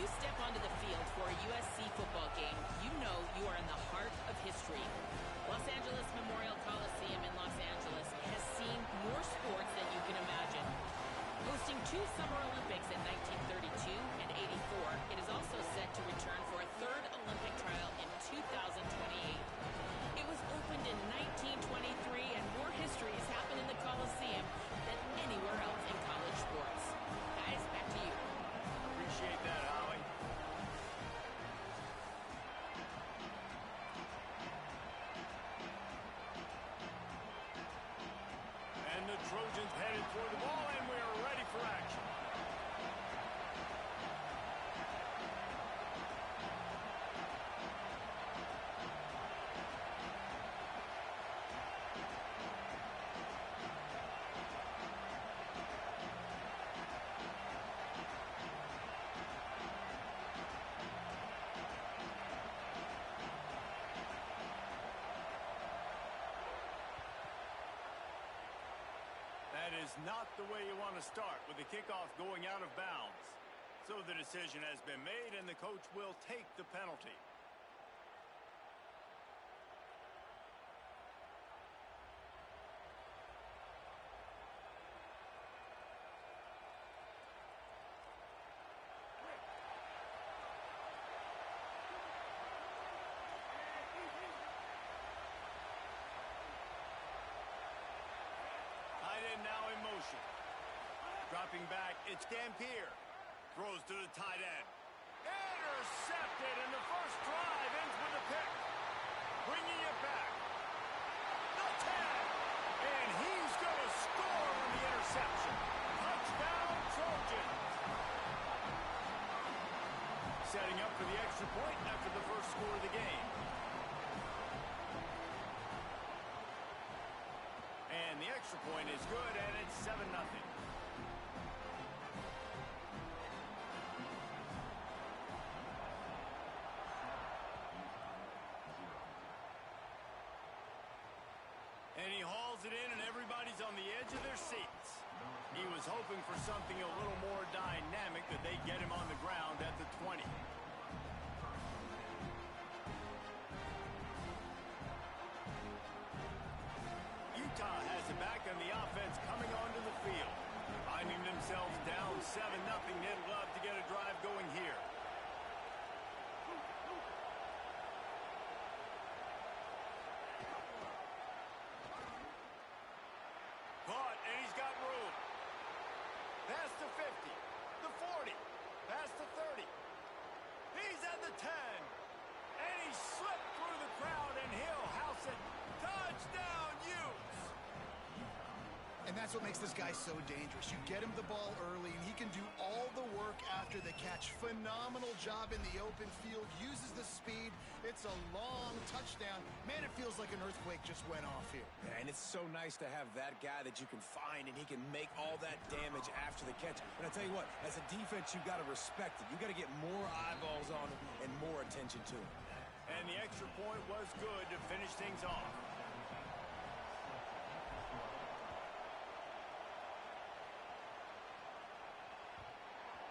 you step onto the field for a USC football game, you know you are in the heart of history. Los Angeles Memorial Coliseum in Los Angeles has seen more sports than you can imagine. Hosting 2 Summer Olympics in 1932 and 84, it is also set to return for a 3rd Olympic trial in 2028. It was opened in 1923, and more history has happened in the Coliseum than anywhere else in college sports. Guys, back to you. Appreciate that, Holly. And the Trojans headed toward the ball, and we are ready for action. That is not the way you want to start with the kickoff going out of bounds. So the decision has been made, and the coach will take the penalty. Now in motion. Dropping back, it's Dampier. Throws to the tight end. Intercepted, and the first drive ends with a pick. Bringing it back. The 10. And he's going to score on the interception. Touchdown, Trojans. Setting up for the extra point after the first score of the game. And the extra point is good, and it's 7-0. And he hauls it in, and everybody's on the edge of their seats. He was hoping for something a little more dynamic, that they get him on the ground at the 20. Has it back, and the offense coming onto the field. Finding themselves down 7-0. They'd love to get a drive going here. Caught, and he's got room. Past the 50, the 40, past the 30. He's at the 10. And he slipped through the crowd, and he'll house it. Touchdown, Utes! And that's what makes this guy so dangerous. You get him the ball early, and he can do all the work after the catch. Phenomenal job in the open field. Uses the speed. It's a long touchdown. Man, it feels like an earthquake just went off here. Yeah, and it's so nice to have that guy that you can find, and he can make all that damage after the catch. And I tell you what, as a defense, you've got to respect it. You've got to get more eyeballs on him and more attention to him. And the extra point was good to finish things off.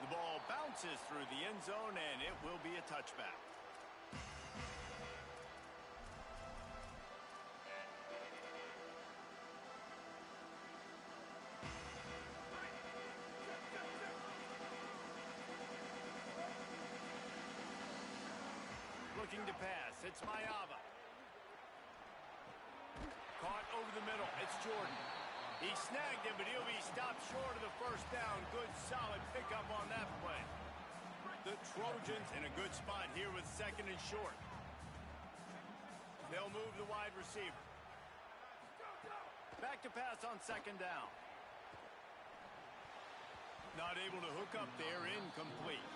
The ball bounces through the end zone, and it will be a touchback. Looking to pass, it's Mayava. Caught over the middle, it's Jordan. He snagged him, but he'll be stopped short of the first down. Good, solid pickup on that play. The Trojans in a good spot here with 2nd and short. They'll move the wide receiver. Back to pass on 2nd down. Not able to hook up there, incomplete.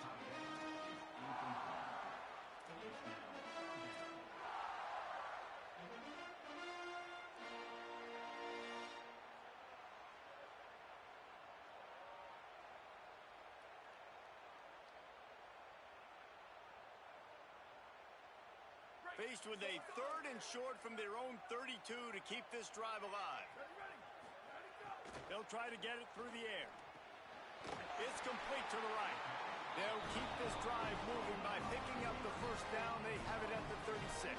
Faced with a 3rd and short from their own 32 to keep this drive alive. They'll try to get it through the air. It's complete to the right. They'll keep this drive moving by picking up the first down. They have it at the 36.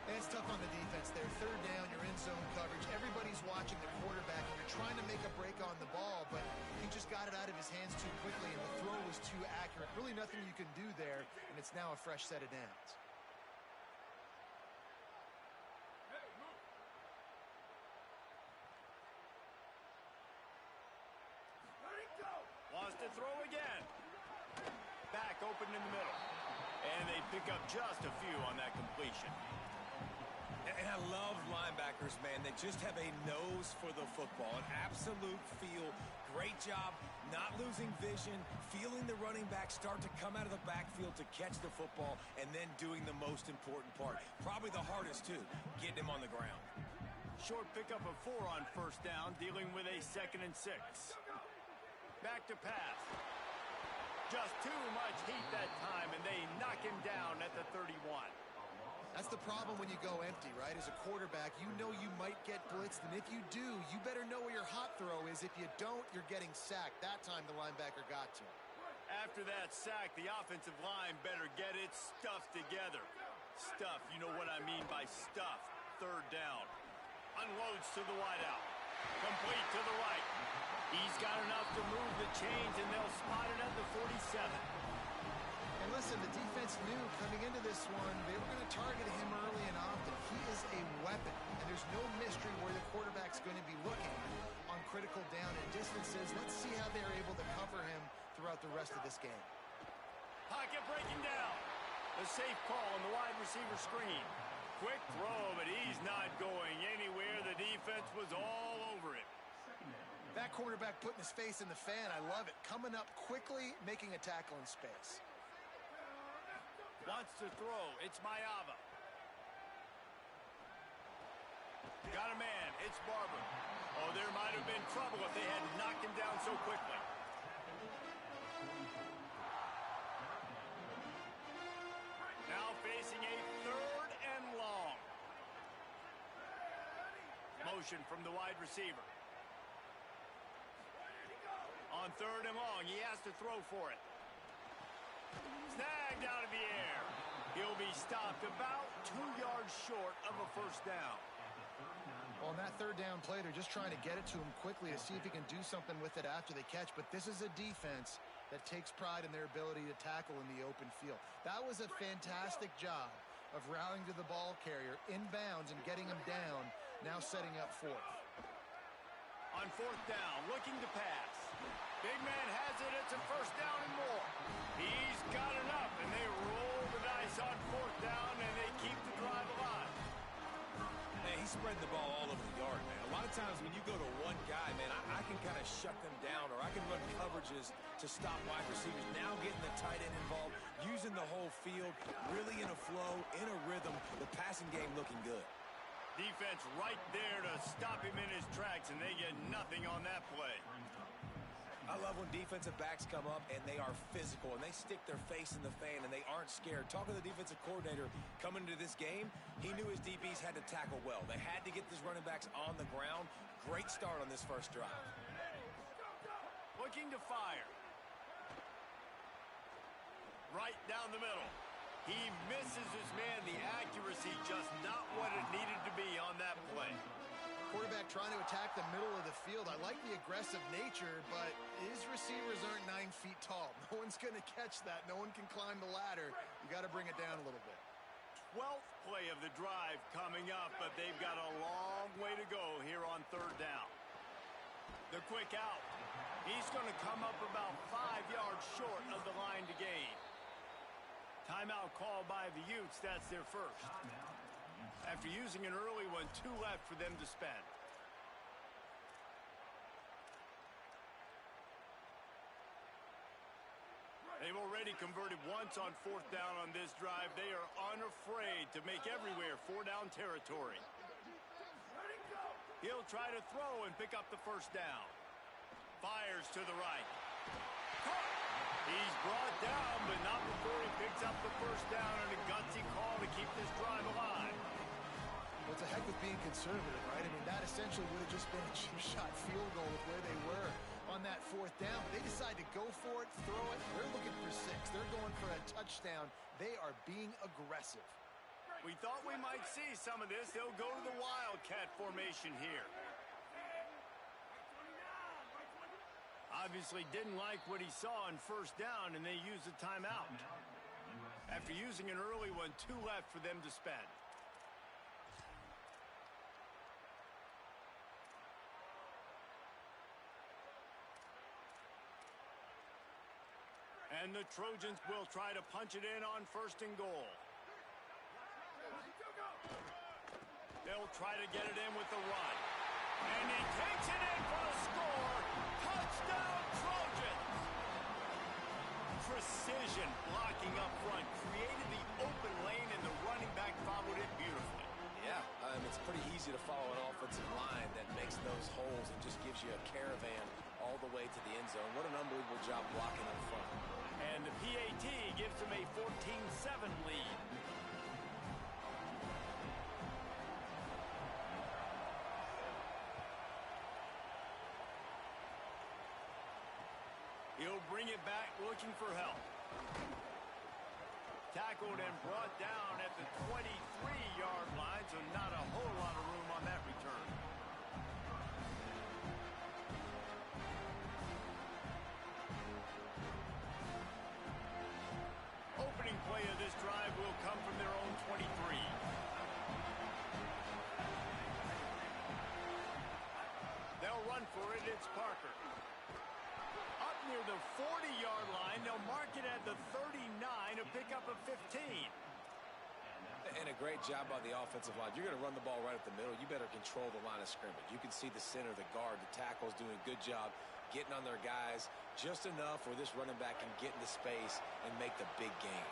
It's tough on the defense there. Third down, you're in zone coverage. Everybody's watching the quarterback, and you're trying to make a break on the ball, but he just got it out of his hands too quickly, and the throw was too accurate. Really nothing you can do there, and it's now a fresh set of downs. Wants to throw again. Back open in the middle. And they pick up just a few on that completion. And I love linebackers, man. They just have a nose for the football, an absolute feel. Great job not losing vision, feeling the running back start to come out of the backfield to catch the football, and then doing the most important part. Probably the hardest, too, getting him on the ground. Short pickup of 4 on first down, dealing with a 2nd and 6. Back to pass. Just too much heat that time, and they knock him down at the 31. That's the problem when you go empty, right? As a quarterback, you know you might get blitzed, and if you do, you better know where your hot throw is. If you don't, you're getting sacked. That time the linebacker got to him. After that sack, the offensive line better get its stuff together. Stuff, you know what I mean by stuff. Third down. Unloads to the wideout. Complete to the right. He's got enough to move the chains, and they'll spot it at the 47. And listen, the defense knew coming into this one, they were going to target him early and often. He is a weapon, and there's no mystery where the quarterback's going to be looking on critical down and distances. Let's see how they're able to cover him throughout the rest of this game. Pocket breaking down. A safe call on the wide receiver screen. Quick throw, but he's not going anywhere. The defense was all over him. That quarterback putting his face in the fan, I love it. Coming up quickly, making a tackle in space. Wants to throw. It's Mayava. Got a man. It's Barber. Oh, there might have been trouble if they had knocked him down so quickly. Now facing a 3rd and long. Motion from the wide receiver. On 3rd and long, he has to throw for it. Snagged out of the air. He'll be stopped about 2 yards short of a first down. Well, on that 3rd down play, they're just trying to get it to him quickly to see if he can do something with it after the catch. But this is a defense that takes pride in their ability to tackle in the open field. That was a fantastic job of rallying to the ball carrier, inbounds, and getting him down, now setting up 4th. On 4th down, looking to pass. Big man has it. It's a first down and more. He's got enough, and they roll the dice on 4th down, and they keep the drive alive. Man, he's spreading the ball all over the yard, man. A lot of times when you go to one guy, man, I can kind of shut them down, or I can run coverages to stop wide receivers. Now getting the tight end involved, using the whole field, really in a flow, in a rhythm, the passing game looking good. Defense right there to stop him in his tracks, and they get nothing on that play. I love when defensive backs come up and they are physical and they stick their face in the fan and they aren't scared. Talking to the defensive coordinator coming into this game, he knew his DBs had to tackle well. They had to get these running backs on the ground. Great start on this first drive. Looking to fire. Right down the middle. He misses his man. The accuracy just not what it needed to be on that play. Quarterback trying to attack the middle of the field. I like the aggressive nature, but his receivers aren't 9 feet tall. No one's going to catch that. No one can climb the ladder. You got to bring it down a little bit. 12th play of the drive coming up, but they've got a long way to go here on 3rd down. The quick out. He's going to come up about 5 yards short of the line to gain. Timeout call by the Utes. That's their first. After using an early one, 2 left for them to spend. They've already converted once on 4th down on this drive. They are unafraid to make everywhere 4-down territory. He'll try to throw and pick up the first down. Fires to the right. Caught. He's brought down, but not before he picks up the first down, and a gutsy call to keep this drive alive. Well, it's a heck with being conservative, right? I mean, that essentially would have just been a chip shot field goal with where they were on that fourth down. They decide to go for it, throw it. They're looking for 6. They're going for a touchdown. They are being aggressive. We thought we might see some of this. They'll go to the Wildcat formation here. Obviously didn't like what he saw on first down, and they used a timeout. After using an early one, 2 left for them to spend. And the Trojans will try to punch it in on 1st and goal. They'll try to get it in with the run. And he takes it in for the score. Touchdown, Trojans! Precision blocking up front created the open lane, and the running back followed it beautifully. Yeah, it's pretty easy to follow an offensive line that makes those holes and just gives you a caravan all the way to the end zone. What an unbelievable job blocking up front. And the PAT gives them a 14-7 lead. He'll bring it back looking for help. Tackled and brought down at the 23-yard line, so not a whole lot of room on that return. Opening play of this drive will come from their own 23. They'll run for it. It's Parker. Up near the 40-yard line, they'll mark it at the 39, a pickup of 15. And a great job by the offensive line. You're going to run the ball right at the middle. You better control the line of scrimmage. You can see the center, the guard, the tackles doing a good job getting on their guys just enough where this running back can get into space and make the big game.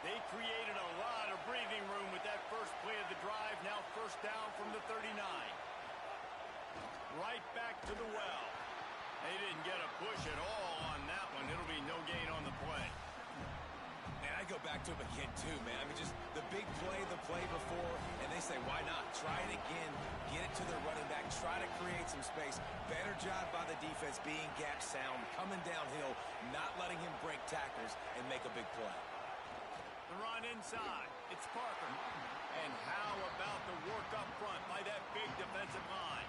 They created a lot of breathing room with that first play of the drive. Now 1st down from the 39. Right back to the well. They didn't get a push at all on that one. It'll be no gain on the play. And I go back to him again, too, man. I mean, just the big play, the play before, and they say, why not? Try it again. Get it to the running back. Try to create some space. Better job by the defense being gap sound, coming downhill, not letting him break tackles and make a big play. The run inside. It's Parker. And how about the work up front by that big defensive line?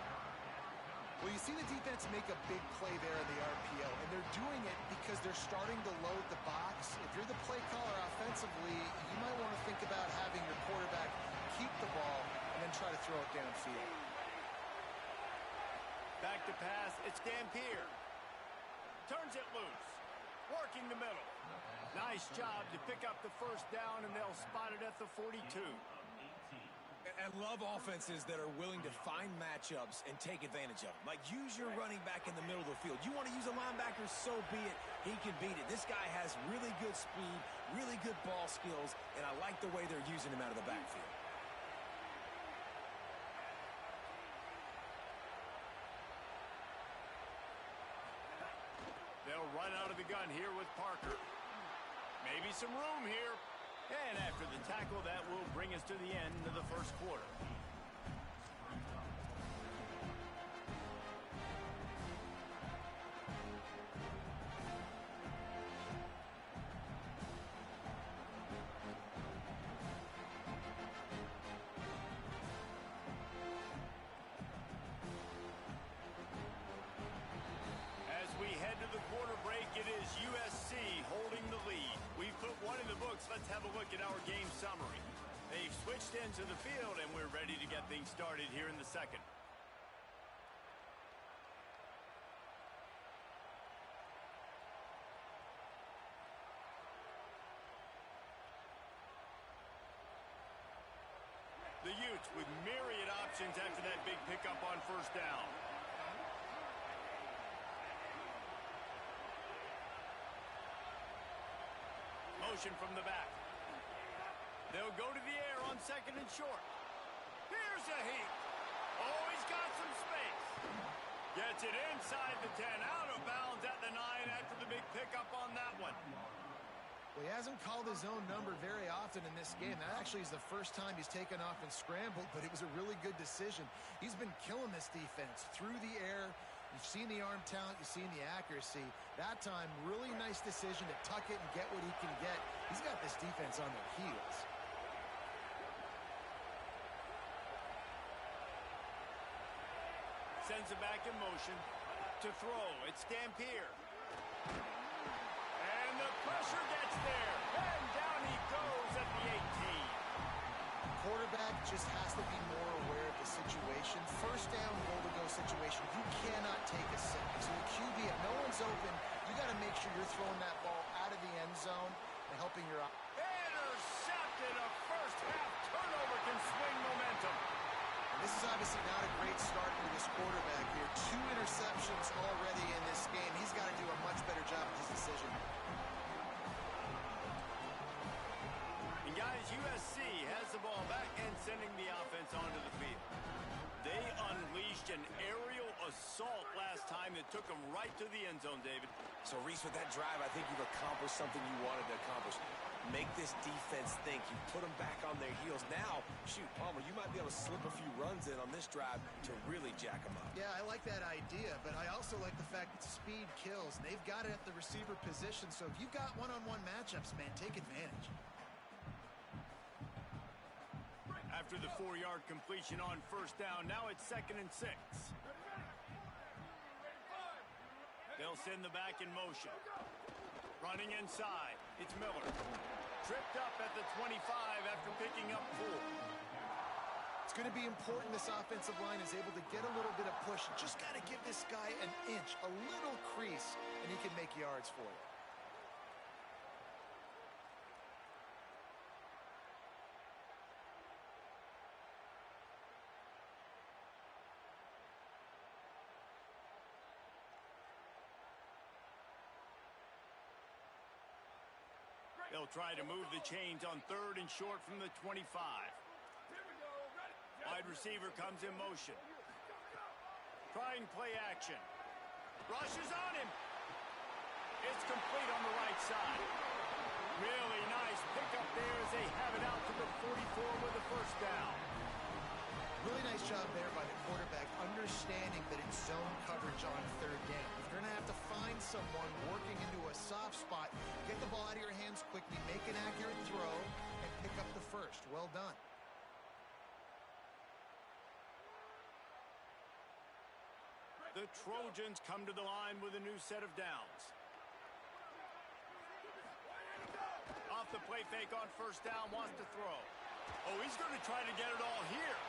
Well, you see the defense make a big play there in the RPO, and they're doing it because they're starting to load the box. If you're the play caller offensively, you might want to think about having your quarterback keep the ball and then try to throw it downfield. Back to pass. It's Dampier. Turns it loose. Working the middle. Nice job to pick up the 1st down, and they'll spot it at the 42. I love offenses that are willing to find matchups and take advantage of them. Like, use your running back in the middle of the field. You want to use a linebacker, so be it. He can beat it. This guy has really good speed, really good ball skills, and I like the way they're using him out of the backfield. They'll run out of the gun here with Parker. Maybe some room here. And after the tackle, that will bring us to the end of the 1st quarter. As we head to the quarter break, it is USC holding the lead. We've put one in the books. Let's have a look at our game summary. They've switched into the field, and we're ready to get things started here in the 2nd. The Utes with myriad options after that big pickup on 1st down. Motion from the back. They'll go to the air on 2nd and short. Here's a heap. Oh, he's got some space. Gets it inside the 10, out of bounds at the 9 after the big pickup on that one. Well, he hasn't called his own number very often in this game. That actually is the first time he's taken off and scrambled, but it was a really good decision. He's been killing this defense through the air. You've seen the arm talent, you've seen the accuracy. That time, really nice decision to tuck it and get what he can get. He's got this defense on their heels. Sends it back in motion to throw. It's Dampier. And the pressure gets there. And down he goes at the 18. Quarterback just has to be more aware of the situation. First down, goal-to-go situation. You cannot take a sack. So the QB, if no one's open, you got to make sure you're throwing that ball out of the end zone and helping your... Intercepted. A first-half turnover can swing momentum. And this is obviously not a great start for this quarterback here. 2 interceptions already in this game. He's got to do a much better job with his decision. Guys, USC has the ball back and sending the offense onto the field. They unleashed an aerial assault last time that took them right to the end zone, David. So, Reese, with that drive, I think you've accomplished something you wanted to accomplish. Make this defense think. You put them back on their heels. Now, shoot, Palmer, you might be able to slip a few runs in on this drive to really jack them up. Yeah, I like that idea, but I also like the fact that speed kills. And they've got it at the receiver position, so if you've got one-on-one matchups, man, take advantage. After the 4-yard completion on first down, now it's 2nd and 6. They'll send the back in motion. Running inside, it's Miller. Tripped up at the 25 after picking up 4. It's going to be important this offensive line is able to get a little bit of push. Just got to give this guy an inch, a little crease, and he can make yards for you. They'll try to move the chains on 3rd and short from the 25. Wide receiver comes in motion. Trying play action. Rushes on him. It's complete on the right side. Really nice pickup there as they have it out to the 44 with the first down. Really nice job there by the quarterback, understanding that it's zone coverage on 3rd down. If you're going to have to find someone working into a soft spot, get the ball out of your hands quickly, make an accurate throw, and pick up the first. Well done. The Trojans come to the line with a new set of downs. Off the play fake on first down, wants to throw. Oh, he's going to try to get it all here.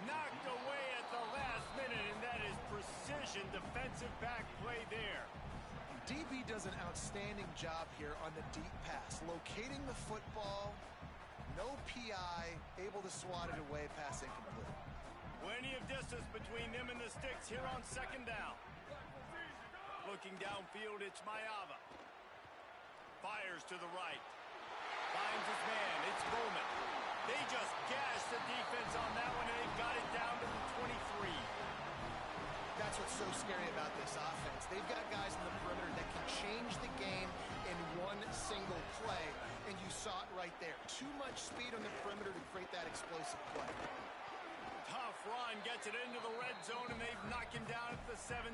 Knocked away at the last minute, and that is precision defensive back play there. DB does an outstanding job here on the deep pass. Locating the football, no PI, able to swat it away, pass incomplete. Plenty of distance between them and the sticks here on 2nd down. Looking downfield, it's Mayava. Fires to the right. Finds his man, it's Bowman. They just gashed the defense on that one, and they've got it down to the 23. That's what's so scary about this offense. They've got guys in the perimeter that can change the game in one single play, and you saw it right there. Too much speed on the perimeter to create that explosive play. Tough run, gets it into the red zone, and they've knocked him down at the 17.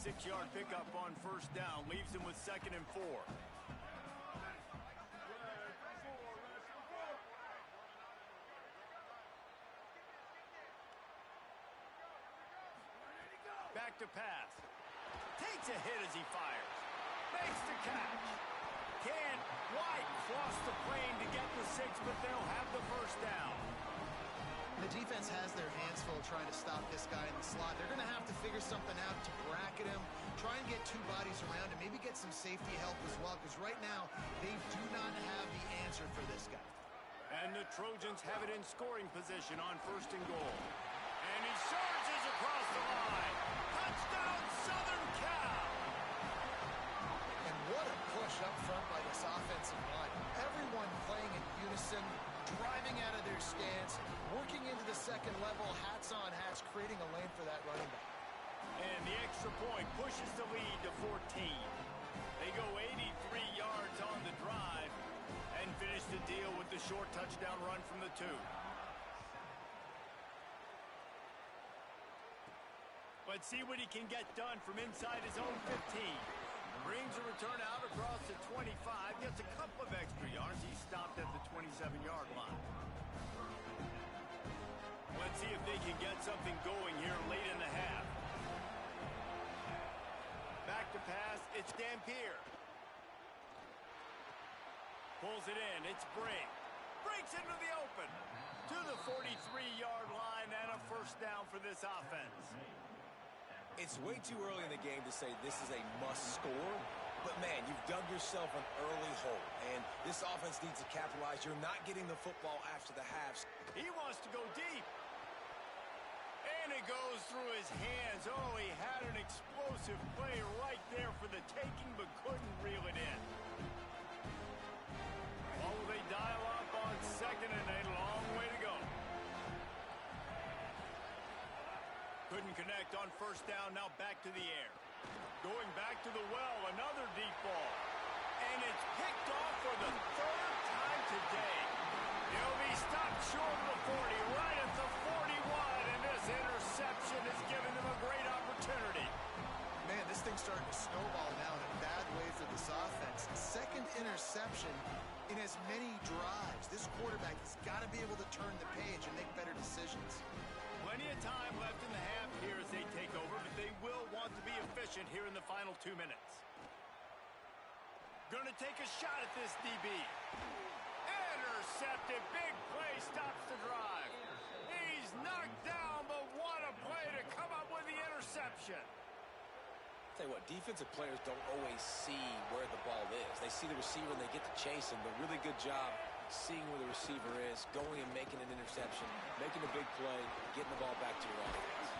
Six-yard pickup on first down leaves him with 2nd and 4. Back to pass. Takes a hit as he fires. Makes the catch. Can't quite cross the plane to get the 6, but they'll have the first down. The defense has their hands full trying to stop this guy in the slot. They're going to have to figure something out to bracket him, try and get 2 bodies around him, maybe get some safety help as well, because right now they do not have the answer for this guy. And the Trojans have it in scoring position on 1st and goal. And he surges across the line. Touchdown, Southern Cal! And what a push up front by this offensive line. Everyone playing in unison, driving out of their stance, working into the 2nd second level, hats on hats, creating a lane for that running back. And the extra point pushes the lead to 14. They go 83 yards on the drive and finish the deal with the short touchdown run from the 2. Let's see what he can get done from inside his own 15. Brings a return out across the 25. Gets a couple of extra yards. He stopped at the 27-yard line. Let's see if they can get something going here late in the half. Back to pass. It's Dampier. Pulls it in. It's Brink. Breaks into the open. To the 43-yard line and a first down for this offense. It's way too early in the game to say this is a must score, but man, you've dug yourself an early hole, and this offense needs to capitalize. You're not getting the football after the halves. He wants to go deep. And it goes through his hands. Oh, he had an explosive play right there for the taking, but couldn't reel it in. Oh, they dial up on second and a long way to go. Couldn't connect on first down, now back to the air. Going back to the well, another deep ball. And it's picked off for the third time today. He'll be stopped short of the 40, right at the 41, and this interception has given them a great opportunity. Man, this thing's starting to snowball now in a bad way for this offense. Second interception in as many drives. This quarterback has got to be able to turn the page and make better decisions. Plenty of time left in the half here as they take over, but they will want to be efficient here in the final 2 minutes. Going to take a shot at this DB. Intercepted. Big play stops the drive. He's knocked down, but what a play to come up with the interception. Tell you what, defensive players don't always see where the ball is. They see the receiver and they get to chase him, but really good job seeing where the receiver is, going and making an interception, making a big play, getting the ball back to your offense.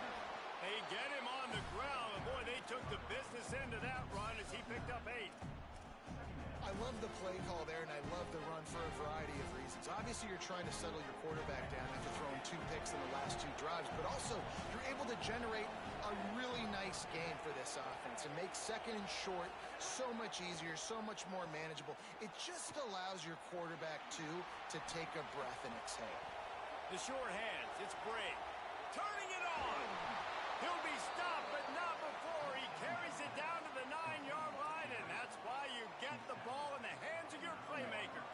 They get him on the ground, and boy, they took the business end of that run as he picked up 8. I love the play call there, and I love the run for a variety of reasons. Obviously, you're trying to settle your quarterback down after throwing 2 picks in the last 2 drives, but also you're able to generate a really nice game for this offense and make second and short so much easier, so much more manageable. It just allows your quarterback, to take a breath and exhale. The short hands, it's Brink. Turning it on. He'll be stopped, but not before he carries it down to the 9-yard line, and that's why you get the ball in the hands of your playmakers.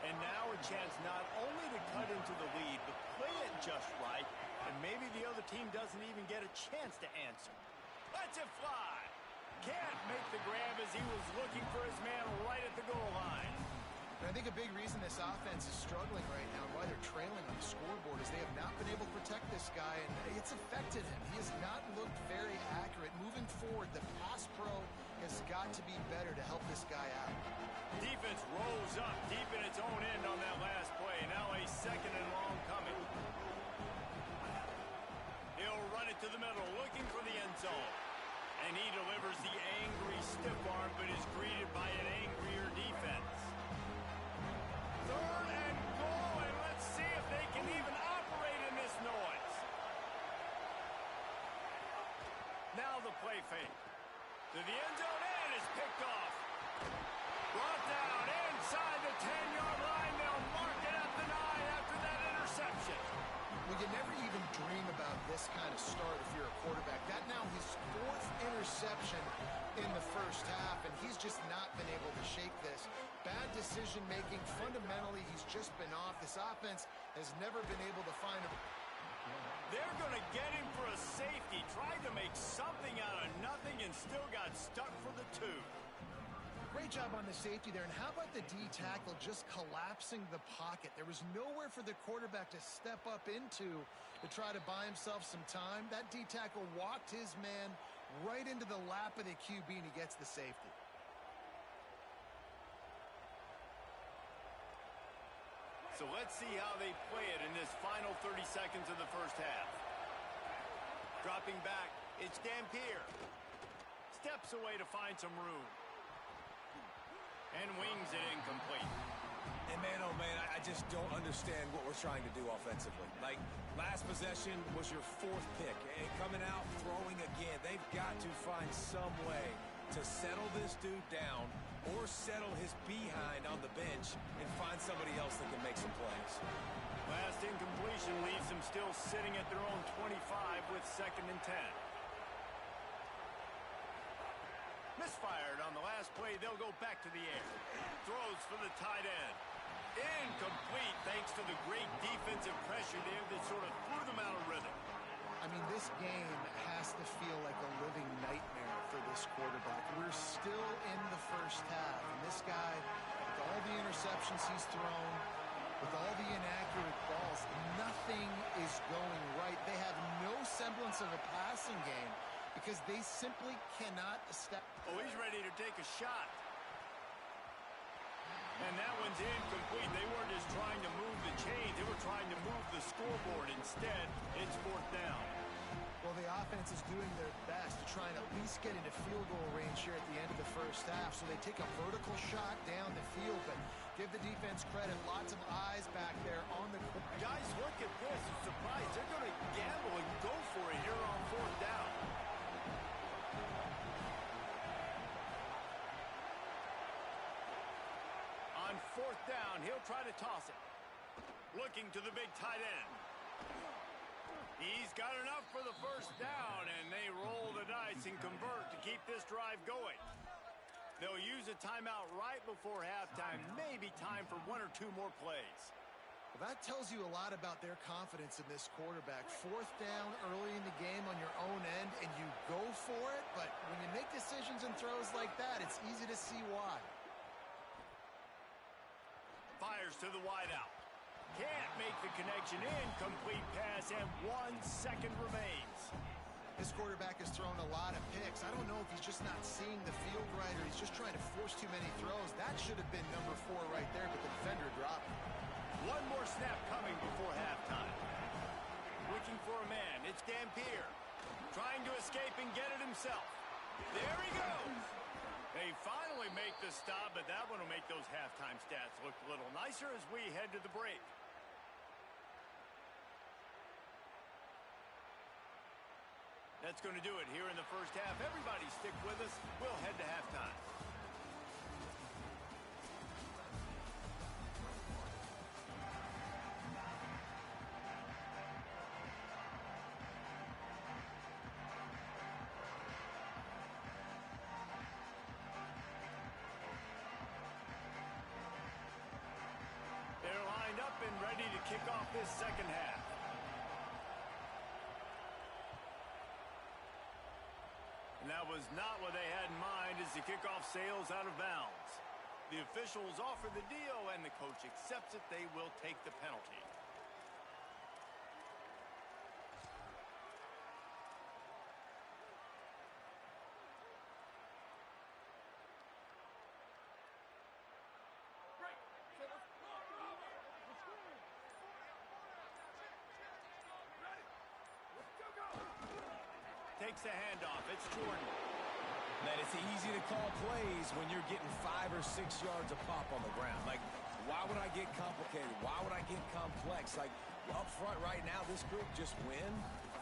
And now a chance not only to cut into the lead, but play it just right, and maybe the other team doesn't even get a chance to answer. Lets it fly. Can't make the grab as he was looking for his man right at the goal line. And I think a big reason this offense is struggling right now and why they're trailing on the scoreboard is they have not been able to protect this guy, and it's affected him. He has not looked very accurate. Moving forward, the pass pro has got to be better to help this guy out. Defense rolls up deep in its own end on that last play. Now a second and long coming. He'll run it to the middle, looking for the end zone. And he delivers the angry stiff arm, but is greeted by an angrier defense. Third and goal, and let's see if they can even operate in this noise. Now the play fake. To the end zone, and is picked off. Brought down inside the 10-yard line. They'll mark it at the 9 after that interception. Well, you never even dream about this kind of start if you're a quarterback. That now his 4th interception in the first half, and he's just not been able to shake this. Bad decision-making. Fundamentally, he's just been off. This offense has never been able to find him. They're going to get him for a safety. Tried to make something out of nothing and still got stuck for the 2. Great job on the safety there. And how about the D tackle just collapsing the pocket? There was nowhere for the quarterback to step up into to try to buy himself some time. That D tackle walked his man right into the lap of the QB, and he gets the safety. So let's see how they play it in this final 30 seconds of the first half. Dropping back, it's Dampier. Steps away to find some room. And wings it incomplete. And man, oh man, I just don't understand what we're trying to do offensively. Like, last possession was your 4th pick, and coming out, throwing again. They've got to find some way to settle this dude down or settle his behind on the bench and find somebody else that can make some plays. Last incompletion leaves them still sitting at their own 25 with 2nd and 10. Misfired on the last play. They'll go back to the air. Throws for the tight end. Incomplete thanks to the great defensive pressure there that sort of threw them out of rhythm. I mean, this game has to feel like a living nightmare for this quarterback. We're still in the first half, and this guy, with all the interceptions he's thrown, with all the inaccurate balls, nothing is going right. They have no semblance of a passing game because they simply cannot establish. Oh, he's ready to take a shot. And that one's incomplete. They weren't just trying to move the chains. They were trying to move the scoreboard. Instead, it's 4th down. Well, the offense is doing their best to try and at least get into field goal range here at the end of the first half. So they take a vertical shot down the field, but give the defense credit. Lots of eyes back there on the court. Guys, look at this. I'm surprised. They're going to gamble and go for it here on 4th down. On 4th down, he'll try to toss it. Looking to the big tight end. He's got enough for the first down, and they roll the dice and convert to keep this drive going. They'll use a timeout right before halftime. Maybe time for 1 or 2 more plays. Well, that tells you a lot about their confidence in this quarterback. 4th down early in the game on your own end, and you go for it. But when you make decisions and throws like that, it's easy to see why. Fires to the wideout. Can't make the connection. Incomplete pass, and 1 second remains. This quarterback has thrown a lot of picks. I don't know if he's just not seeing the field right or he's just trying to force too many throws. That should have been number 4 right there, but the defender dropped it. 1 more snap coming before halftime. Looking for a man. It's Dampier. Trying to escape and get it himself. There he goes. They finally make the stop, but that one will make those halftime stats look a little nicer as we head to the break. That's going to do it here in the first half. Everybody stick with us. We'll head to halftime. They're lined up and ready to kick off this second half. And that was not what they had in mind as the kickoff sails out of bounds. The officials offer the deal, and the coach accepts it. They will take the penalty. Takes the handoff. It's Jordan. Man, it's easy to call plays when you're getting 5 or 6 yards a pop on the ground. Like, why would I get complicated? Why would I get complex? Like, up front right now, this group just win,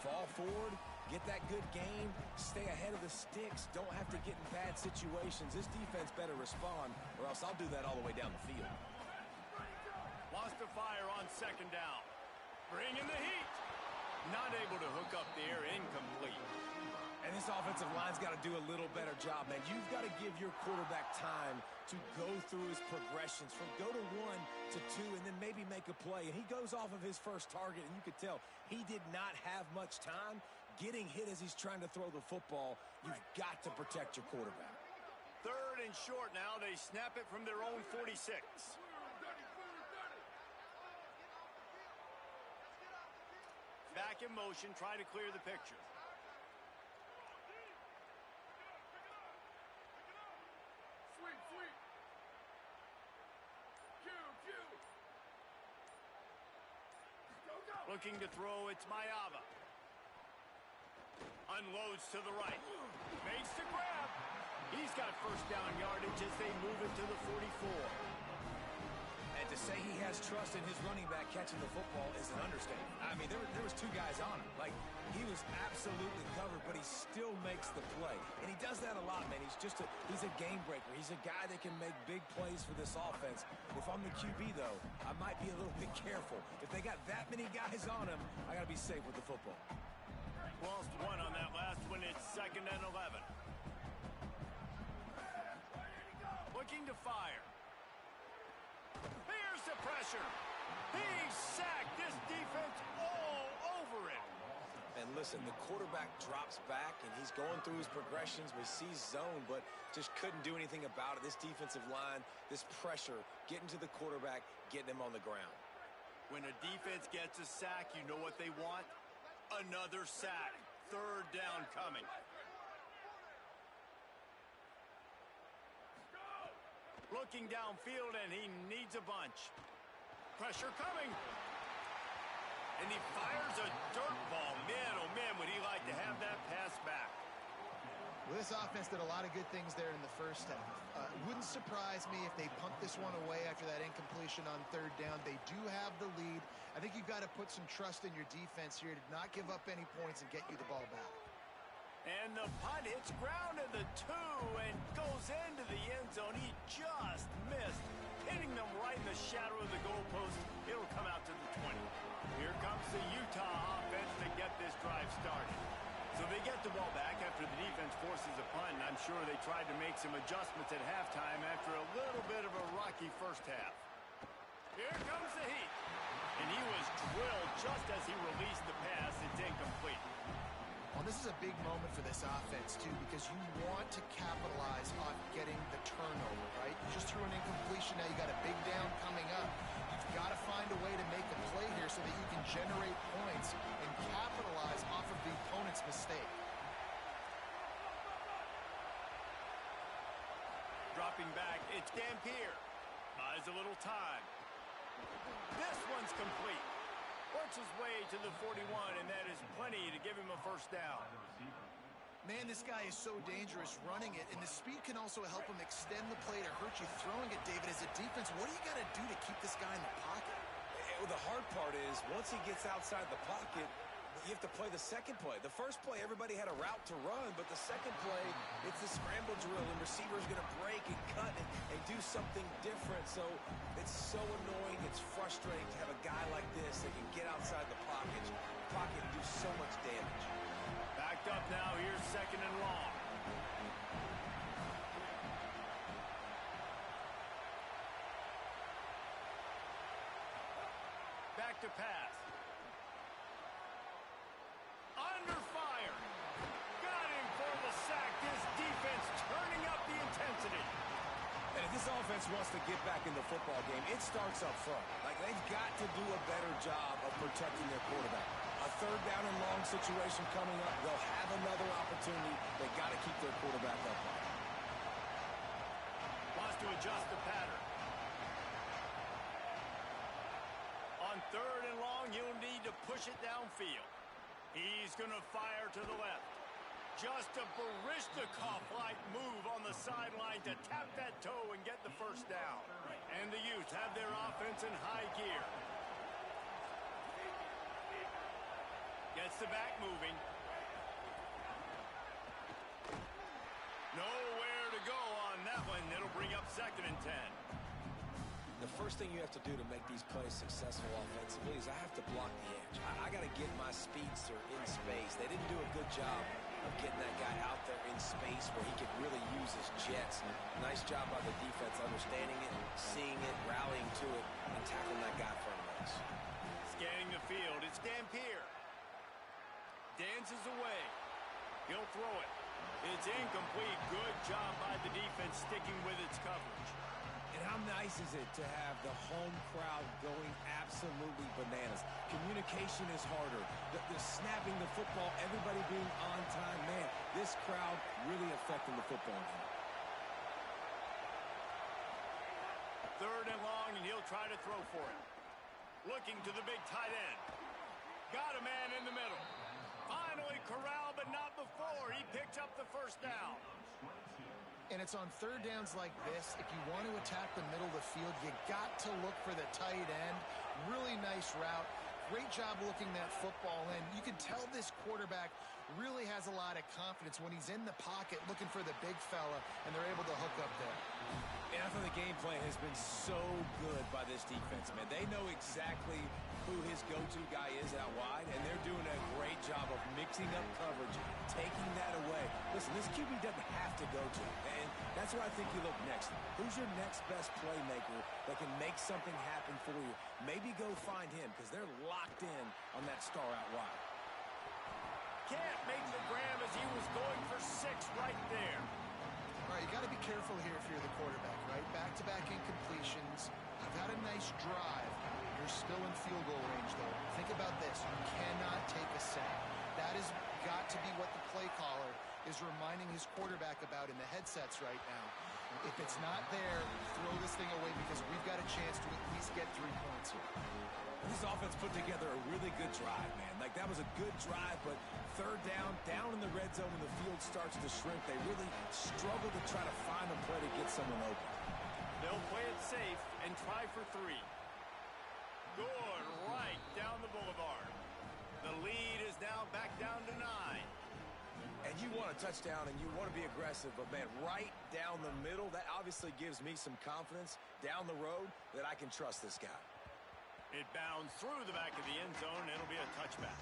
fall forward, get that good game, stay ahead of the sticks, don't have to get in bad situations. This defense better respond, or else I'll do that all the way down the field. Lost a fire on 2nd down. Bringing the heat. Not able to hook up there. Incomplete. And this offensive line's got to do a little better job, man. You've got to give your quarterback time to go through his progressions from go to 1 to 2 and then maybe make a play. And he goes off of his first target, and you could tell he did not have much time getting hit as he's trying to throw the football. You've got to protect your quarterback. 3rd and short now. They snap it from their own 46. Back in motion, trying to clear the picture. Looking to throw, it's Mayava. Unloads to the right. Makes the grab. He's got first down yardage as they move it to the 44. And to say he has trust in his running back catching the football is an understatement. I mean, there was two guys on him. Like, he was absolutely covered, but he still makes the play. And he does that a lot, man. He's a game breaker. He's a guy that can make big plays for this offense. If I'm the QB, though, I might be a little bit careful. If they got that many guys on him, I got to be safe with the football. Lost one on that last one. It's 2nd and 11. Looking to fire. Here's the pressure. He's sacked. This defense all over it. And listen, the quarterback drops back, and he's going through his progressions. We see zone, but just couldn't do anything about it. This defensive line, this pressure, getting to the quarterback, getting him on the ground. When a defense gets a sack, you know what they want? Another sack. 3rd down coming. Looking downfield, and he needs a bunch. Pressure coming. And he fires a dirt ball. Man, oh man, would he like to have that pass back. Well, this offense did a lot of good things there in the first half. Wouldn't surprise me if they punt this one away after that incompletion on 3rd down. They do have the lead. I think you've got to put some trust in your defense here to not give up any points and get you the ball back. And the punt hits ground in the 2 and goes into the end zone. He just missed, hitting them right in the shadow of the goalpost. It'll come out to the 20. Here comes the Utah offense to get this drive started. So they get the ball back after the defense forces a punt. And I'm sure they tried to make some adjustments at halftime after a little bit of a rocky first half. Here comes the heat. And he was drilled just as he released the pass. It's incomplete. Well, this is a big moment for this offense, too, because you want to capitalize on getting the turnover, right? You just threw an incompletion. Now you got a big down coming up. You've got to find a way to make a play here so that you can generate points and capitalize off of the opponent's mistake. Dropping back, it's Dampier. Buys a little time. This one's complete. Works his way to the 41, and that is plenty to give him a 1st down. Man, this guy is so dangerous running it, and the speed can also help him extend the play to hurt you throwing it, David. As a defense, what do you got to do to keep this guy in the pocket? Well, the hard part is once he gets outside the pocket, you have to play the second play. The first play, everybody had a route to run, but the second play, it's the scramble drill, and receiver's going to break and cut and do something different. So it's so annoying. It's frustrating to have a guy like this that can get outside the pocket and do so much damage. Backed up now. Here's 2nd and long. Back to pass. Under fire. Got him for the sack. This defense turning up the intensity. And if this offense wants to get back in the football game, it starts up front. Like, they've got to do a better job of protecting their quarterback. A 3rd down and long situation coming up. They'll have another opportunity. They've got to keep their quarterback upright. Wants to adjust the pattern. On 3rd and long, you'll need to push it downfield. He's going to fire to the left. Just a Baryshnikov-like move on the sideline to tap that toe and get the 1st down. And the Utes have their offense in high gear. Gets the back moving. Nowhere to go on that one. It'll bring up 2nd and 10. The first thing you have to do to make these plays successful offensively is I have to block the edge. I got to get my speedster in space. They didn't do a good job of getting that guy out there in space where he could really use his jets. Nice job by the defense understanding it, seeing it, rallying to it, and tackling that guy in front of us. Scanning the field, it's Dampier. Dances away. He'll throw it. It's incomplete. Good job by the defense sticking with its coverage. And how nice is it to have the home crowd going absolutely bananas? Communication is harder. The snapping the football, everybody being on time. Man, this crowd really affecting the football game. 3rd and long, and he'll try to throw for it. Looking to the big tight end. Got a man in the middle. Finally corralled, but not before. He picks up the 1st down. And it's on third downs like this. If you want to attack the middle of the field, you got to look for the tight end. Really nice route. Great job looking that football in. You can tell this quarterback really has a lot of confidence when he's in the pocket looking for the big fella, and they're able to hook up there. And I thought the game plan has been so good by this defense, man. They know exactly who his go-to guy is out wide, and they're doing a great job of mixing up coverage, taking that away. Listen, this QB doesn't have to go to, and that's where I think you look next. Who's your next best playmaker that can make something happen for you? Maybe go find him, because they're locked in on that star out wide. Can't make the grab as he was going for 6 right there. All right, you got to be careful here if you're the quarterback, right? Back-to-back incompletions. You've had a nice drive. You're still in field goal range, though. Think about this. You cannot take a sack. That has got to be what the play caller is reminding his quarterback about in the headsets right now. If it's not there, throw this thing away because we've got a chance to at least get 3 points here. This offense put together a really good drive, man. Like, that was a good drive, but third down in the red zone when the field starts to shrink, they really struggle to try to find a play to get someone open. They'll play it safe and try for 3. Good right down the boulevard. The lead is now back down to 9. And you want a touchdown and you want to be aggressive, but, man, right down the middle, that obviously gives me some confidence down the road that I can trust this guy. It bounds through the back of the end zone. It'll be a touchback.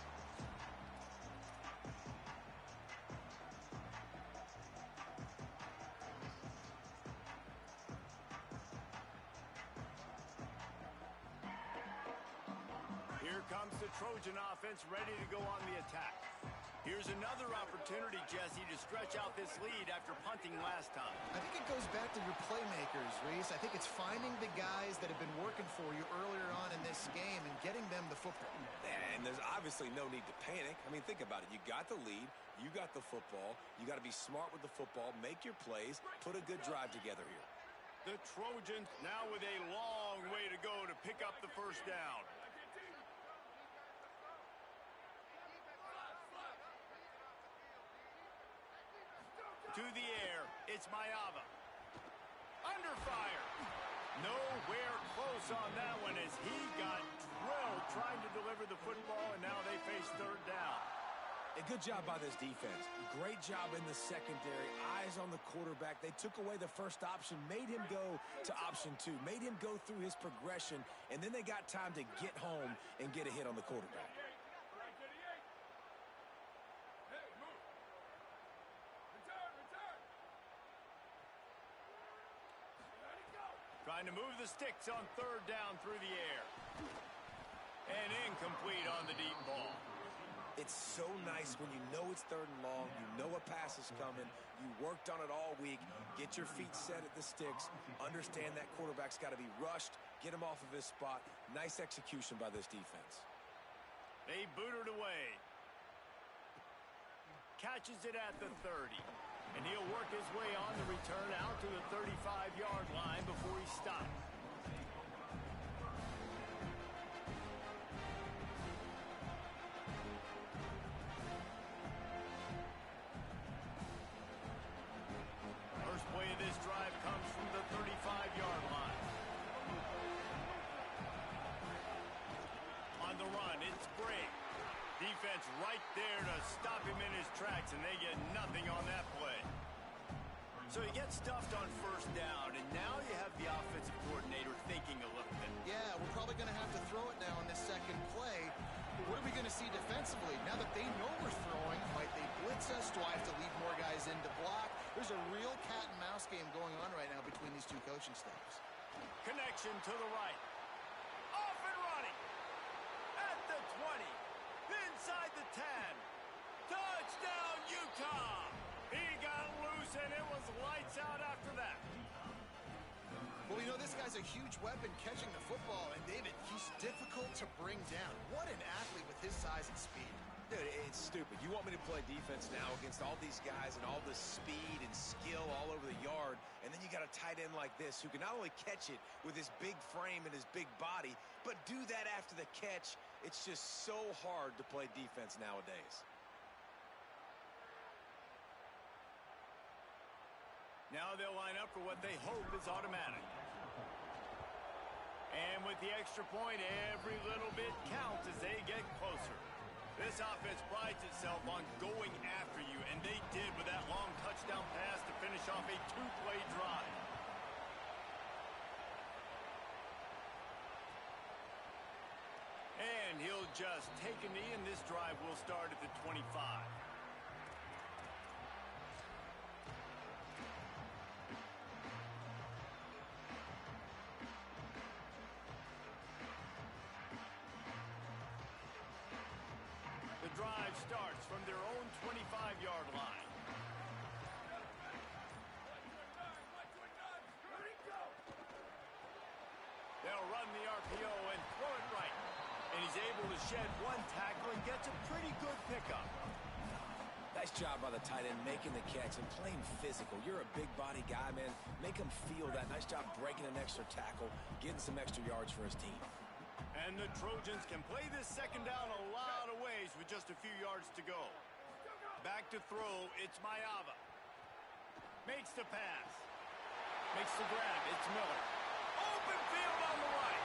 Here comes the Trojan offense ready to go on the attack. Here's another opportunity, Jesse, to stretch out this lead after punting last time. I think it goes back to your playmakers, Reese. I think it's finding the guys that have been working for you earlier on in this game and getting them the football. And there's obviously no need to panic. I mean, think about it. You got the lead. You got the football. You got to be smart with the football. Make your plays. Put a good drive together here. The Trojans now with a long way to go to pick up the first down. To the air, it's Mayava. Under fire. Nowhere close on that one as he got drilled trying to deliver the football, and now they face third down. A good job by this defense. Great job in the secondary. Eyes on the quarterback. They took away the first option, made him go to option 2, made him go through his progression, and then they got time to get home and get a hit on the quarterback. Trying to move the sticks on third down through the air. And incomplete on the deep ball. It's so nice when you know it's third and long, you know a pass is coming, you worked on it all week, get your feet set at the sticks, understand that quarterback's got to be rushed, get him off of his spot. Nice execution by this defense. They booted away. Catches it at the 30. And he'll work his way on the return out to the 35-yard line before he stops. First play of this drive comes from the 35-yard line. On the run, it's Gray. Defense right there to stop him in his tracks, and they get nothing on that play. So he gets stuffed on first down, and now you have the offensive coordinator thinking a little bit. Yeah, we're probably going to have to throw it now in this second play. But what are we going to see defensively? Now that they know we're throwing, might they blitz us? Do I have to leave more guys in to block? There's a real cat and mouse game going on right now between these two coaching staffs. Connection to the right. Off and running. At the 20. Inside the 10. Touchdown, Utah! He got loose, and it was lights out after that. Well, you know, this guy's a huge weapon catching the football, and David, he's difficult to bring down. What an athlete with his size and speed. Dude, it's stupid. You want me to play defense now against all these guys and all this speed and skill all over the yard, and then you got a tight end like this who can not only catch it with his big frame and his big body, but do that after the catch. It's just so hard to play defense nowadays. Now they'll line up for what they hope is automatic. And with the extra point, every little bit counts as they get closer. This offense prides itself on going after you, and they did with that long touchdown pass to finish off a two-play drive. And he'll just take a knee, and this drive will start at the 25. The drive starts from their own 25-yard line. They'll run the RPO and throw it right. And he's able to shed one tackle and gets a pretty good pickup. Nice job by the tight end making the catch and playing physical. You're a big body guy, man. Make him feel that. Nice job breaking an extra tackle, getting some extra yards for his team. And the Trojans can play this second down a lot of ways with just a few yards to go. Back to throw, it's Mayava. Makes the pass. Makes the grab, it's Miller. Open field on the right.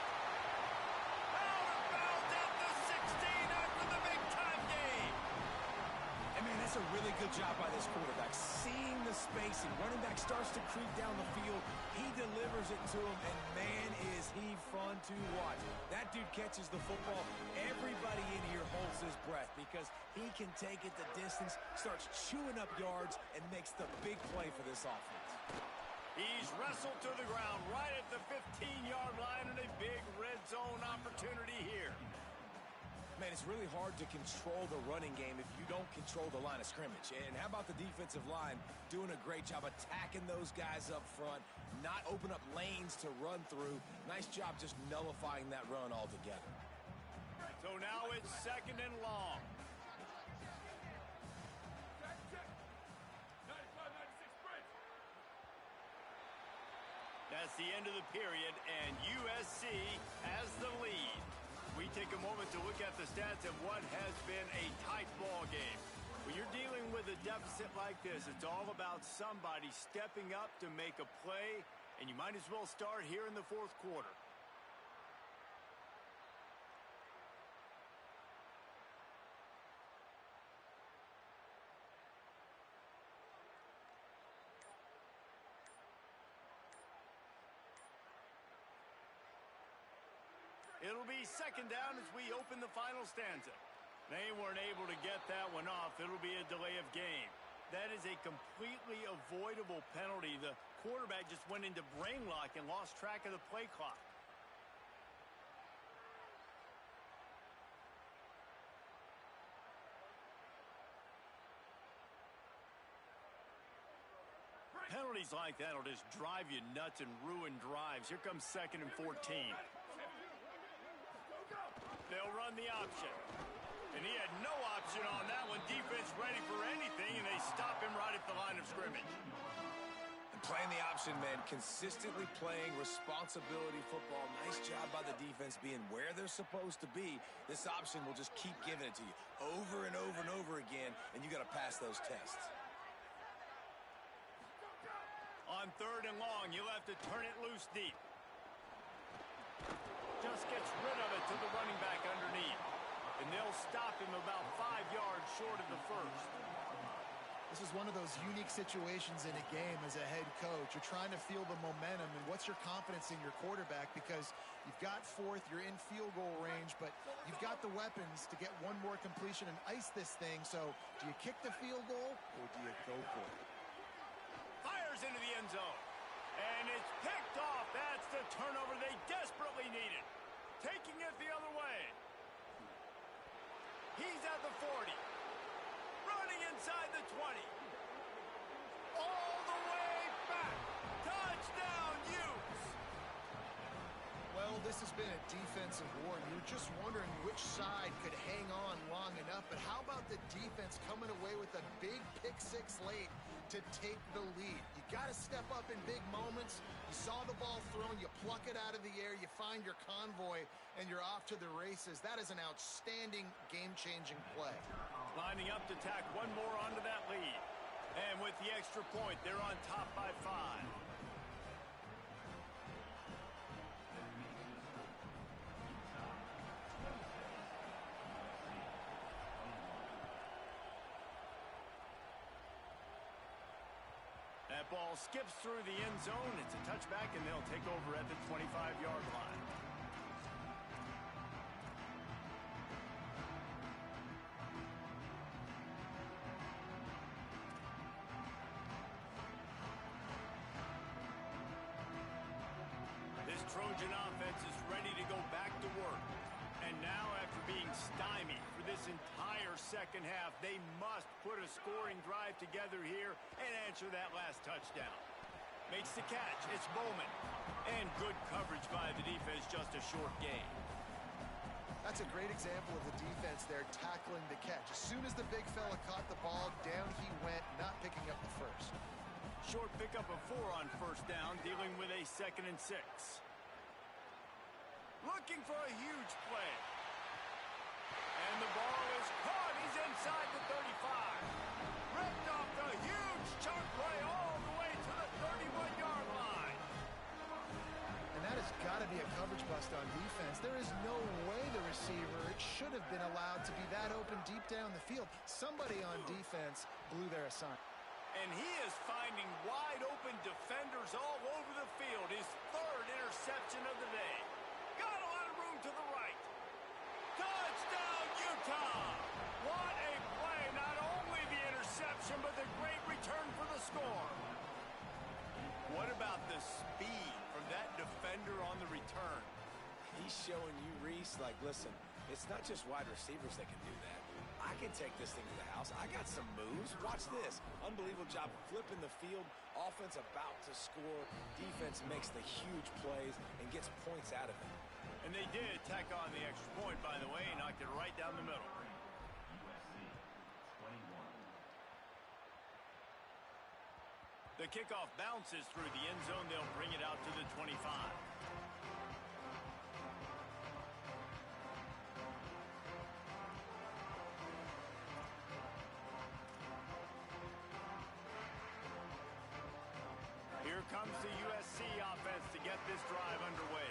Out of bounds at the 16 after the big-time game. And, man, that's a really good job by this quarterback. Seeing the spacing, running back starts to creep down the field. He delivers it to him, and, man, is he fun to watch. That dude catches the football. Everybody in here holds his breath because he can take it the distance, starts chewing up yards, and makes the big play for this offense. He's wrestled to the ground right at the 15-yard line, and a big red zone opportunity here. Man, it's really hard to control the running game if you don't control the line of scrimmage. And how about the defensive line doing a great job attacking those guys up front, not open up lanes to run through. Nice job just nullifying that run altogether. So now it's second and long. That's the end of the period, and USC has the lead. We take a moment to look at the stats of what has been a tight ball game. When you're dealing with a deficit like this, it's all about somebody stepping up to make a play, and you might as well start here in the fourth quarter. It'll be second down as we open the final stanza. They weren't able to get that one off. It'll be a delay of game. That is a completely avoidable penalty. The quarterback just went into brain lock and lost track of the play clock. Penalties like that will just drive you nuts and ruin drives. Here comes second and 14. They'll run the option. And he had no option on that one. Defense ready for anything, and they stop him right at the line of scrimmage. And playing the option, man, consistently playing responsibility football. Nice job by the defense being where they're supposed to be. This option will just keep giving it to you over and over and over again, and you got to pass those tests. On third and long, you'll have to turn it loose deep. Just gets rid of it to the running back underneath. And they'll stop him about 5 yards short of the first. This is one of those unique situations in a game as a head coach. You're trying to feel the momentum, and what's your confidence in your quarterback? Because you've got fourth, you're in field goal range, but you've got the weapons to get one more completion and ice this thing. So do you kick the field goal or do you go for it? Fires into the end zone. And it's picked off. That's the turnover they desperately needed. Taking it the other way. He's at the 40. Running inside the 20. All the way back. Touchdown, Utes. Well, this has been a defensive war, and you're just wondering which side could hang on long enough. But how about the defense coming away with a big pick six late to take the lead? You got to step up in big moments. You saw the ball thrown, you pluck it out of the air, you find your convoy, and you're off to the races. That is an outstanding game-changing play. Lining up to tack one more onto that lead. And with the extra point, they're on top by 5. That ball skips through the end zone. It's a touchback, and they'll take over at the 25-yard line. This Trojan offense is ready to go back to work. And now, after being stymied for this entire second half, they must put a scoring drive together here and answer that last touchdown. Makes the catch. It's Bowman. And good coverage by the defense, just a short gain. That's a great example of the defense there tackling the catch. As soon as the big fella caught the ball, down he went, not picking up the first. Short pickup of 4 on first down, dealing with a 2nd and 6. Looking for a huge play. And the ball is caught. He's inside the 35. Ripped off the huge chunk play all the way to the 31-yard line. And that has got to be a coverage bust on defense. There is no way the receiver should have been allowed to be that open deep down the field. Somebody on defense blew their assignment. And he is finding wide open defenders all over the field. His 3rd interception of the day. Got a lot of room to the right. Touchdown, Utah! What a play. Not only the interception, but the great return for the score. What about the speed from that defender on the return? He's showing you, Reese, like, listen, it's not just wide receivers that can do that. I can take this thing to the house. I got some moves. Watch this. Unbelievable job flipping the field. Offense about to score. Defense makes the huge plays and gets points out of it. And they did tack on the extra point, by the way, knocked it right down the middle. The kickoff bounces through the end zone. They'll bring it out to the 25. Here comes the USC offense to get this drive underway.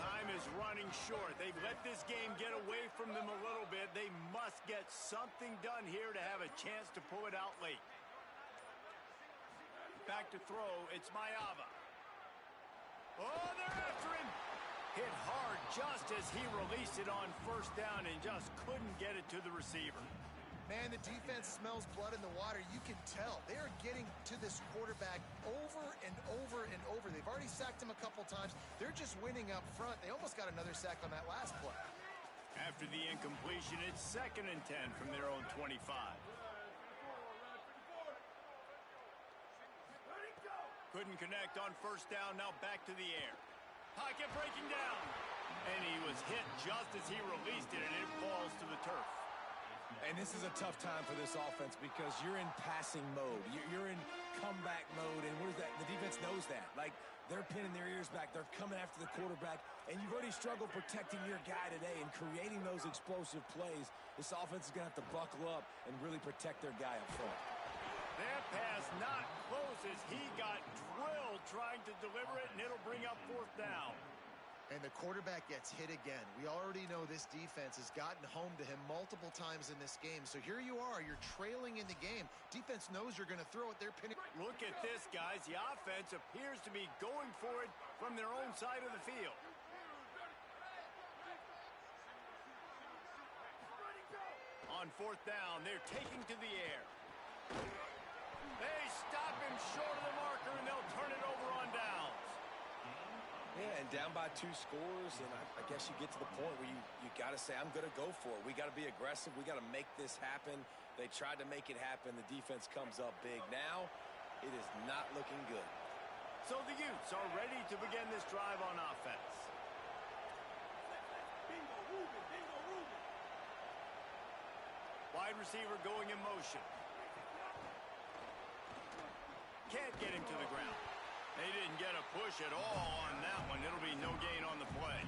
Time is running short. They've let this game get away from them a little bit. They must get something done here to have a chance to pull it out late. Back to throw. It's Mayava. Oh, they're after him. Hit hard just as he released it on first down and just couldn't get it to the receiver. Man, the defense smells blood in the water. You can tell. They are getting to this quarterback over and over and over. They've already sacked him a couple times. They're just winning up front. They almost got another sack on that last play. After the incompletion, it's 2nd and 10 from their own 25. Couldn't connect on first down. Now back to the air. Pocket breaking down. And he was hit just as he released it, and it falls to the turf. And this is a tough time for this offense because you're in passing mode. You're in comeback mode, and what is that? The defense knows that. Like, they're pinning their ears back. They're coming after the quarterback, and you've already struggled protecting your guy today and creating those explosive plays. This offense is going to have to buckle up and really protect their guy up front. That pass not close as he got drilled trying to deliver it, and it'll bring up 4th down. And the quarterback gets hit again. We already know this defense has gotten home to him multiple times in this game. So here you are. You're trailing in the game. Defense knows you're going to throw it. They're pinning. Look at this, guys. The offense appears to be going for it from their own side of the field. On 4th down, they're taking to the air. They stop him short of the marker, and they'll turn it over on downs. Yeah, and down by 2 scores, and I guess you get to the point where you got to say, I'm going to go for it. We got to be aggressive. We got to make this happen. They tried to make it happen. The defense comes up big. Now, it is not looking good. So the Utes are ready to begin this drive on offense. Wide receiver going in motion. Can't get him to the ground. They didn't get a push at all on that one. It'll be no gain on the play.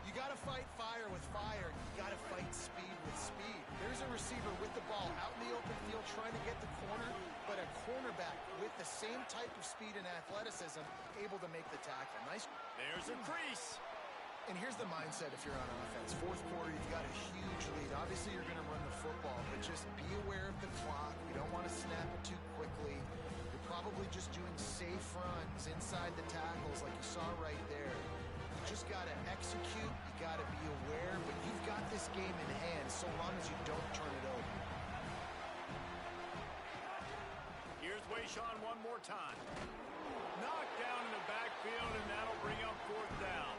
You got to fight fire with fire. You got to fight speed with speed. There's a receiver with the ball out in the open field trying to get the corner, but a cornerback with the same type of speed and athleticism able to make the tackle. Nice. There's a crease. And here's the mindset if you're on offense. Fourth quarter, you've got a huge lead. Obviously, you're going to run the football, but just be aware of the clock. You don't want to snap it too quickly. You're probably just doing safe runs inside the tackles like you saw right there. You just got to execute. You got to be aware, but you've got this game in hand so long as you don't turn it over. Here's Wayshawn one more time. Knocked down in the backfield, and that'll bring up fourth down.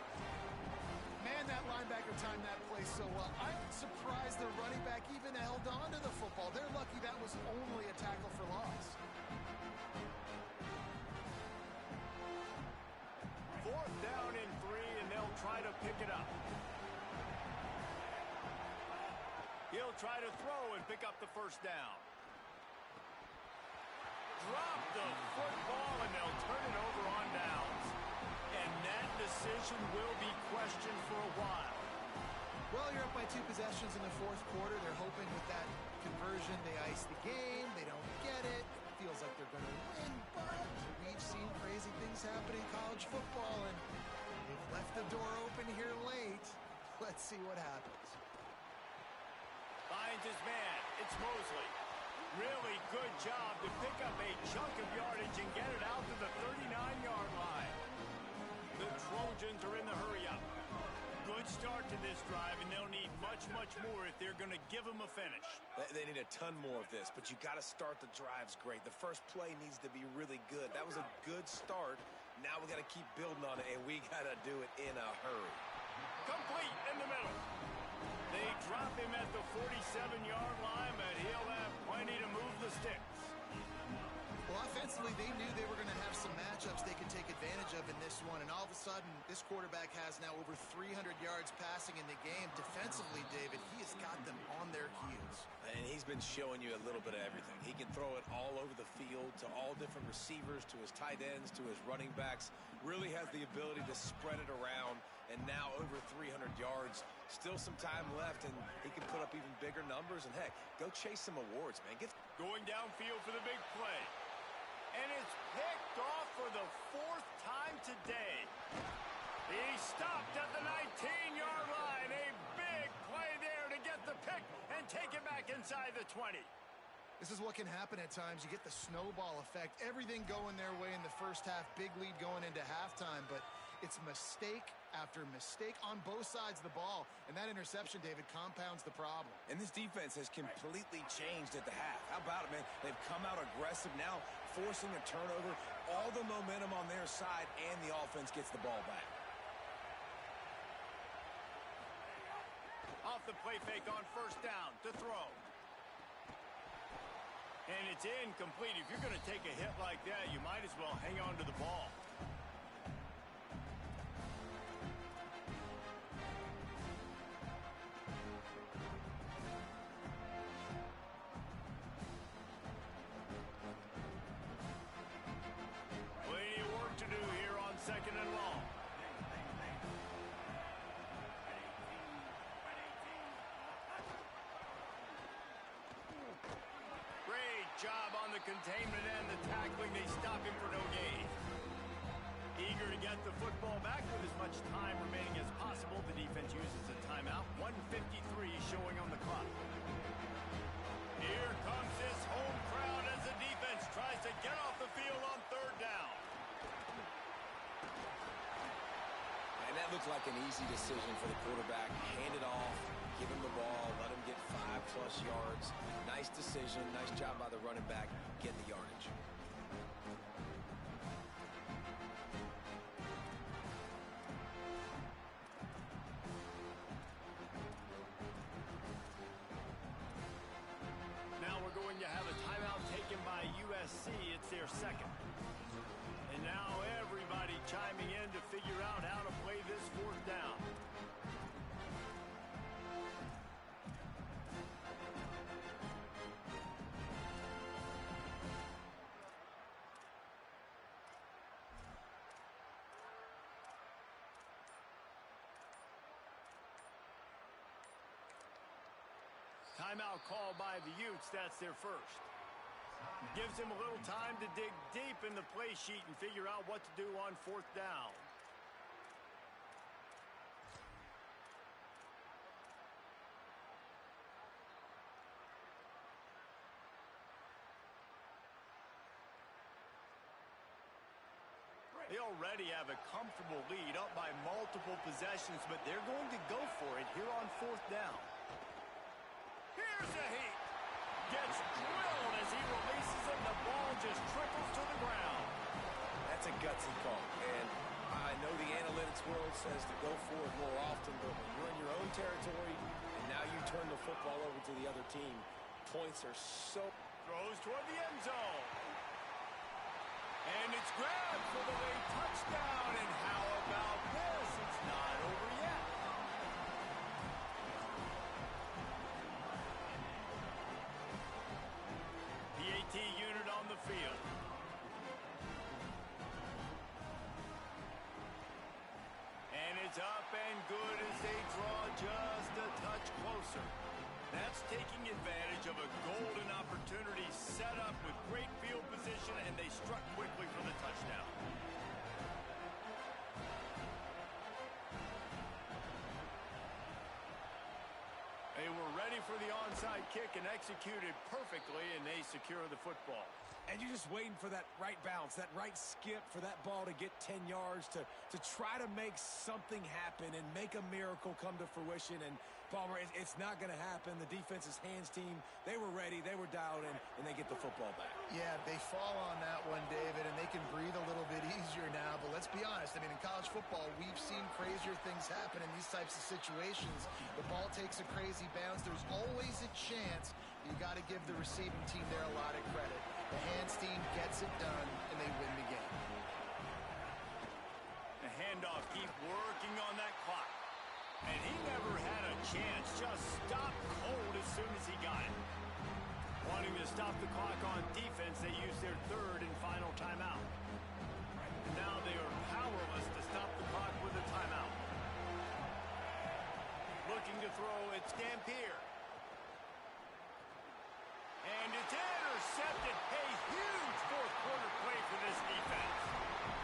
Man, that linebacker timed that play so well. I'm surprised the running back even held on to the football. They're lucky that was only a tackle for loss. Fourth down and 3, and they'll try to pick it up. He'll try to throw and pick up the first down. Drop the football, and they'll turn it over on downs. And that decision will be questioned for a while. Well, you're up by 2 possessions in the fourth quarter. They're hoping with that conversion they ice the game. They don't get it. Feels like they're going to win, but we've seen crazy things happen in college football, and they've left the door open here late. Let's see what happens. Finds his man. It's Mosley. Really good job to pick up a chunk of yardage and get it out to the 39-yard line. The Trojans are in the hurry-up. Good start to this drive, and they'll need much, much more if they're going to give them a finish. They need a ton more of this, but you got to start the drives great. The first play needs to be really good. That was a good start. Now we got to keep building on it, and we got to do it in a hurry. Complete in the middle. They drop him at the 47-yard line, but he'll have plenty to move the sticks. Well, offensively, they knew they were going to have some matchups they could take advantage of in this one, and all of a sudden, this quarterback has now over 300 yards passing in the game. Defensively, David, he has got them on their heels. And he's been showing you a little bit of everything. He can throw it all over the field to all different receivers, to his tight ends, to his running backs. Really has the ability to spread it around, and now over 300 yards. Still some time left, and he can put up even bigger numbers. And, heck, go chase some awards, man. Going downfield for the big play. And it's picked off for the 4th time today. He stopped at the 19-yard line. A big play there to get the pick and take it back inside the 20. This is what can happen at times. You get the snowball effect. Everything going their way in the first half. Big lead going into halftime, but it's mistake after mistake on both sides of the ball. And that interception, David, compounds the problem. And this defense has completely changed at the half. How about it, man? They've come out aggressive now, forcing a turnover. All the momentum on their side, and the offense gets the ball back. Off the play fake on first down to throw. And it's incomplete. If you're going to take a hit like that, you might as well hang on to the ball. Plenty of work to do here on 2nd and long. Great job on the containment and the tackling. They stop him for no gain. Eager to get the football back with as much time remaining as possible. The defense uses a timeout. 1:53 showing on the clock. Here comes this home crowd as the defense tries to get off the field on 3rd down. And that looked like an easy decision for the quarterback. Hand it off, give him the ball, let him get 5+ yards. Nice decision, nice job by the running back, get the yardage. Now we're going to have a timeout taken by USC. It's their 2nd. And now everybody chiming in to figure out how to play this 4th down. Timeout called by the Utes. That's their first. Gives him a little time to dig deep in the play sheet and figure out what to do on fourth down. They already have a comfortable lead up by multiple possessions, but they're going to go for it here on fourth down. Here's a heat. Gets drilled as he releases it, and the ball just trickles to the ground. That's a gutsy call, and I know the analytics world says to go for it more often, but when you're in your own territory and now you turn the football over to the other team, points are so... Throws toward the end zone. And it's grabbed for the late touchdown, and how about this? It's not over yet. The AT unit on the field. And it's up and good as they draw just a touch closer. That's taking advantage of a golden opportunity set up with great field position, and they struck quickly for the touchdown. They were ready for the onside kick and executed perfectly, and they secure the football. And you're just waiting for that right bounce, that right skip for that ball to get 10 yards to try to make something happen and make a miracle come to fruition. And, Palmer, it's not going to happen. The defense's hands team, they were ready, they were dialed in, and they get the football back. Yeah, they fall on that one, David, and they can breathe a little bit easier now. But let's be honest. I mean, in college football, we've seen crazier things happen in these types of situations. The ball takes a crazy bounce. There's always a chance. You got to give the receiving team there a lot of credit. The hands team gets it done, and they win the game. The handoff, keep working on that clock. And he never had a chance, just stopped cold as soon as he got it. Wanting to stop the clock on defense, they used their third and final timeout. Now they are powerless to stop the clock with a timeout. Looking to throw, it's Dampier. And it's intercepted. A huge fourth quarter play for this defense.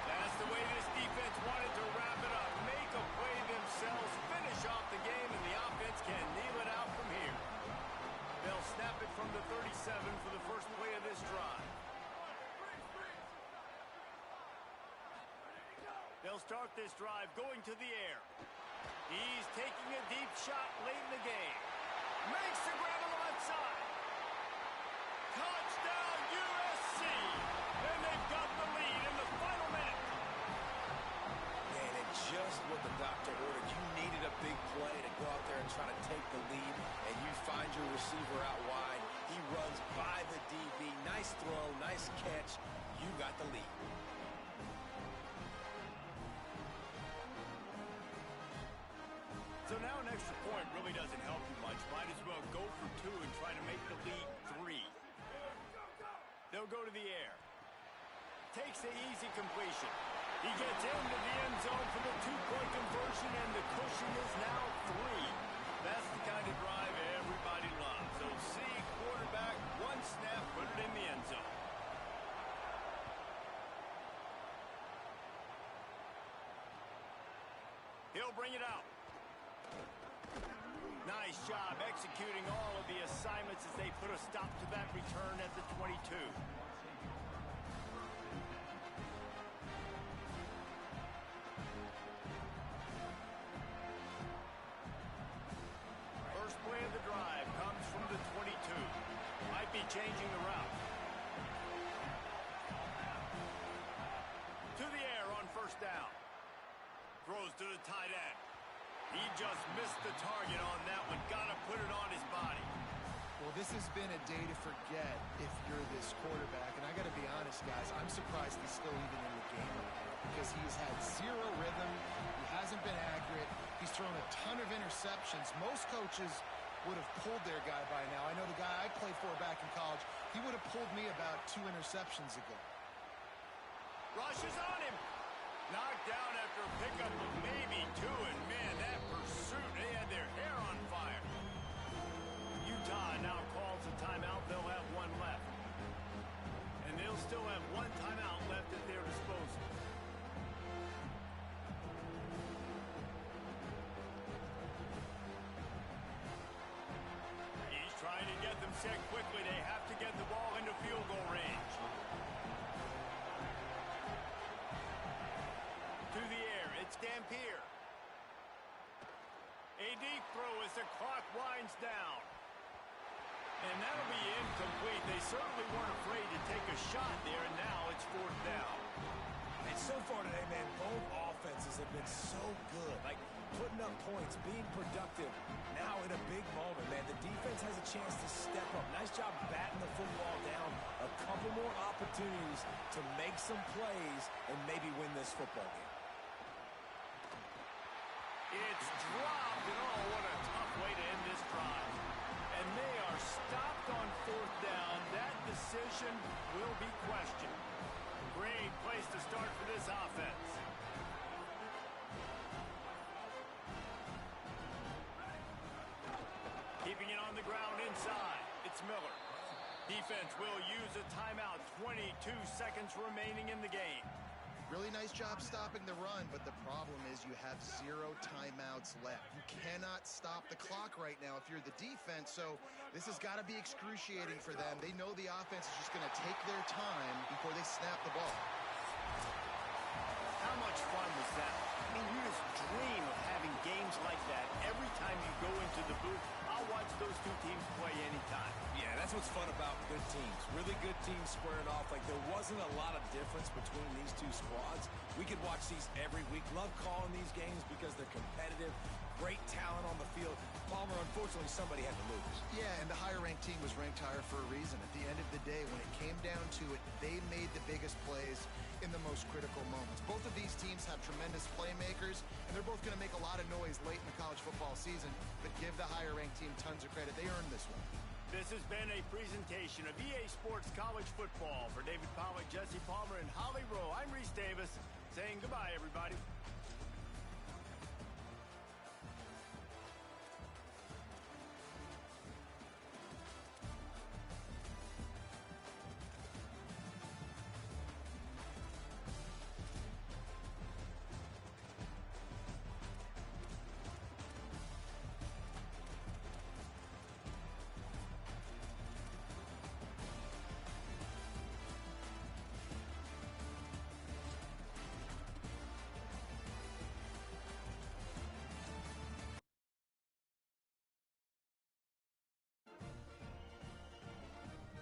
That's the way this defense wanted to wrap it up. Make a play themselves, finish off the game, and the offense can kneel it out from here. They'll snap it from the 37 for the first play of this drive. They'll start this drive going to the air. He's taking a deep shot late in the game. Makes the grab on the left side. Touchdown USC! And they've got the lead in the final minute. Man, and just what the doctor ordered. You needed a big play to go out there and try to take the lead, and you find your receiver out wide. He runs by the DB. Nice throw, nice catch. You got the lead. So now an extra point really doesn't help you much. Might as well go for two and try to make the lead 3. They'll go to the air. Takes the easy completion. He gets into the end zone for the 2-point conversion, and the cushion is now 3. That's the kind of drive everybody loves. So see, quarterback, one snap, put it in the end zone. He'll bring it out. Nice job executing all of the assignments as they put a stop to that return at the 22. First play of the drive comes from the 22. Might be changing the route. To the air on first down. Throws to the tight end. He just missed the target on that one. Got to put it on his body. Well, this has been a day to forget if you're this quarterback. And I got to be honest, guys, I'm surprised he's still even in the game right now because he's had zero rhythm. He hasn't been accurate. He's thrown a ton of interceptions. Most coaches would have pulled their guy by now. I know the guy I played for back in college, he would have pulled me about 2 interceptions ago. Rushes on him. Knocked down after a pickup of maybe 2, and man, that pursuit, they had their hair on fire. Utah now calls a timeout. They'll have one left. reset quickly. They have to get the ball into field goal range. To the air, it's Dampier. A deep throw as the clock winds down. And that'll be incomplete. They certainly weren't afraid to take a shot there, and now it's fourth down. And so far today, man, both offenses have been so good. Like, putting up points, being productive. Now in a big moment, man, the defense has a chance to step up. Nice job batting the football down. A couple more opportunities to make some plays and maybe win this football game. It's dropped, and oh, what a tough way to end this drive. And they are stopped on fourth down. That decision will be questioned. Great place to start for this offense. Keeping it on the ground inside. It's Miller. Defense will use a timeout. 22 seconds remaining in the game. Really nice job stopping the run, but the problem is you have 0 timeouts left. You cannot stop the clock right now if you're the defense, so this has got to be excruciating for them. They know the offense is just going to take their time before they snap the ball. How much fun was that? I mean, you just dream of having games like that every time you go into the booth. I'll watch those two teams play anytime. Yeah, that's what's fun about good teams. Really good teams squaring off. Like, there wasn't a lot of difference between these two squads. We could watch these every week. Love calling these games because they're competitive. Great talent on the field. Palmer, unfortunately, somebody had to lose. Yeah, and the higher-ranked team was ranked higher for a reason. At the end of the day, when it came down to it, they made the biggest plays in the most critical moments. Both of these teams have tremendous playmakers, and they're both going to make a lot of noise late in the college football season, but give the higher-ranked team tons of credit. They earned this one. This has been a presentation of EA Sports College Football. For David Pollack, Jesse Palmer, and Holly Rowe, I'm Reese Davis saying goodbye, everybody.